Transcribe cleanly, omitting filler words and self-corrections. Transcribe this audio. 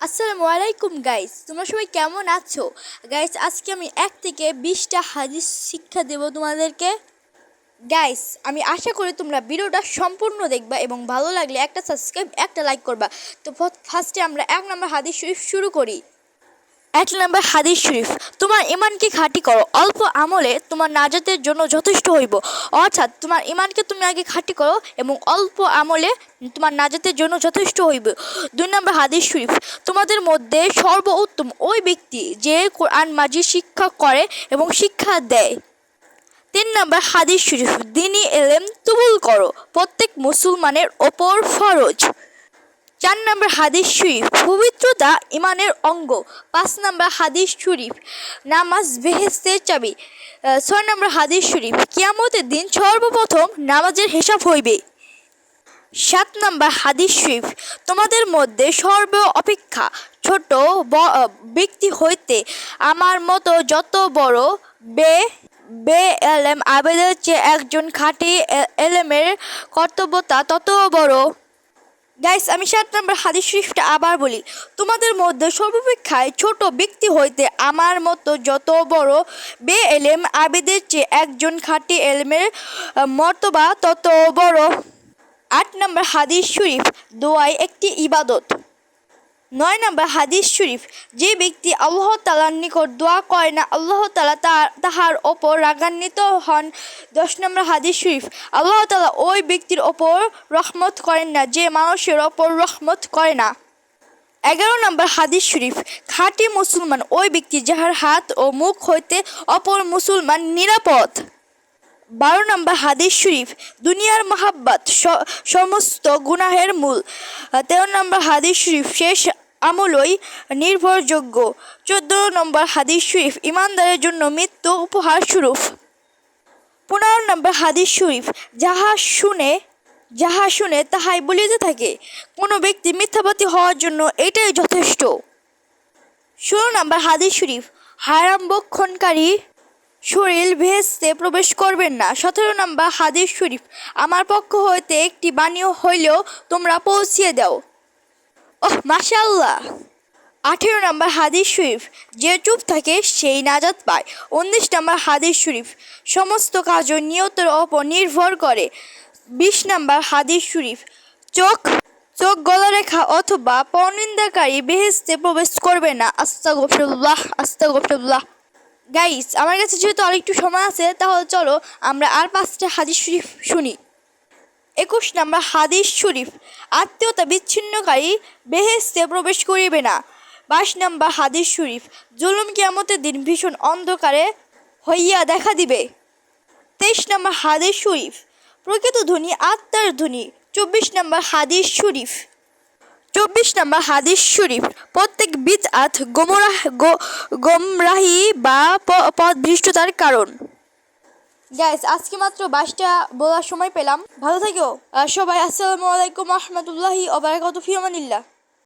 আসসালামু আলাইকুম গাইস, তোমরা সবাই কেমন আছো? গাইস, আজকে আমি 1 থেকে 20টা হাদিস শিক্ষা দেব তোমাদেরকে। গাইস, আমি আশা করি তোমরা ভিডিওটা সম্পূর্ণ দেখবা এবং ভালো লাগলে একটা সাবস্ক্রাইব, একটা লাইক করবা। তো ফার্স্টে আমরা 1 নম্বর হাদিস শরীফ শুরু করি। 1 নম্বর হাদিস শরীফ, তোমার ইমানকে খাঁটি করো, অল্প আমলে তোমার নাজাতের জন্য যথেষ্ট হইব। অর্থাৎ তোমার ইমানকে তুমি আগে খাঁটি করো এবং অল্প আমলে তোমার নাজাতের জন্য যথেষ্ট হইবে। 2 নম্বর হাদিস শরীফ, তোমাদের মধ্যে সর্বোত্তম ওই ব্যক্তি যে কোরআন মাজিদ শিক্ষা করে এবং শিক্ষা দেয়। 3 নম্বর হাদিস শরীফ, দ্বীনি ইলম কবুল করো, প্রত্যেক মুসলমানের ওপর ফরজ। 4 নম্বর হাদিস শরীফ, পবিত্রতা ইমানের অঙ্গ। 5 নম্বর হাদিস শরীফ, নামাজ বেহেশতের চাবি। 6 নম্বর হাদিস শরীফ, কিয়ামতের দিন সর্বপ্রথম নামাজের হিসাব হইবে। 7 নম্বর হাদিস শরীফ, তোমাদের মধ্যে সর্ব অপেক্ষা ছোট ব্যক্তি হইতে আমার মতো যত বড় এলেম আবেদের চেয়ে একজন খাঁটি এলেমের কর্তব্যতা তত বড়। গাইস, আমি 7 নম্বর হাদিস শরীফটা আবার বলি, তোমাদের মধ্যে সর্বাপেক্ষায় ছোট ব্যক্তি হইতে আমার মতো যত বড় এলেম আবেদের চেয়ে একজন খাঁটি এলেমের মর্তবা তত বড়। 8 নম্বর হাদিস শরীফ, দোয়াই একটি ইবাদত। 9 নম্বর হাদিস শরীফ, যে ব্যক্তি আল্লাহ তাআলার নিকট দোয়া করে না, আল্লাহ তাআলা তাহার ওপর রাগান্বিত হন। 10 নম্বর হাদিস শরীফ, আল্লাহ তাআলা ওই ব্যক্তির ওপর রহমত করেন না যে মানুষের ওপর রহমত করে না। 11 নম্বর হাদিস শরীফ, খাঁটি মুসলমান ওই ব্যক্তি যাহার হাত ও মুখ হইতে অপর মুসলমান নিরাপদ। 12 নম্বর হাদিস শরীফ, দুনিয়ার মহাব্বত সমস্ত গুনাহের মূল। 13 নম্বর হাদিস শরীফ, শেষ আমলই নির্ভরযোগ্য। 14 নম্বর হাদিস শরীফ, ইমানদারের জন্য মৃত্যু উপহার স্বরূপ। 15 নম্বর হাদিস শরীফ, যাহা শুনে তাহাই বলিতে থাকে, কোনো ব্যক্তি মিথ্যাবাদী হওয়ার জন্য এটাই যথেষ্ট। 16 নম্বর হাদিস শরীফ, হারাম ভক্ষণকারী শরীর বেহেশতে প্রবেশ করবেন না। 17 নম্বর হাদিস শরীফ, আমার পক্ষ হইতে একটি বাণী হইলেও তোমরা পৌঁছিয়ে দাও। মাশাআল্লাহ। 18 নম্বর হাদিস শরীফ, যে চুপ থাকে সেই নাজাত পায়। 19 নম্বর হাদিস শরীফ, সমস্ত কাজও নিয়তের ওপর নির্ভর করে। 20 নম্বর হাদিস শরীফ, চোখ গলা রেখা অথবা পরনিন্দাকারী বেহেশতে প্রবেশ করবে না। আস্তাগফিরুল্লাহ, আস্তাগফিরুল্লাহ। গাইস, আমার কাছে যেহেতু আরেকটু সময় আছে, তাহলে চলো আমরা আর 5টা হাদিস শরীফ শুনি। 21 নম্বর হাদিস শরীফ, আত্মীয়তা বিচ্ছিন্নকারী বেহেশতে প্রবেশ করিবে না। 22 নম্বর হাদিস শরীফ, জুলুম কিয়ামতের দিন ভীষণ অন্ধকারে হইয়া দেখা দিবে। 23 নম্বর হাদিস শরীফ, প্রকৃত ধনী আত্মার ধনী। 24 নম্বর হাদিস শরীফ, প্রত্যেক বিদআত গোমরাহি বা পথভ্রষ্টতার কারণ। গাইস, আজকে মাত্র 22টা বলার সময় পেলাম। ভালো থেকো সবাই। আসসালামু আলাইকুম ওয়া রাহমাতুল্লাহি ওয়া বারাকাতুহু। ফি আমানিল্লাহ।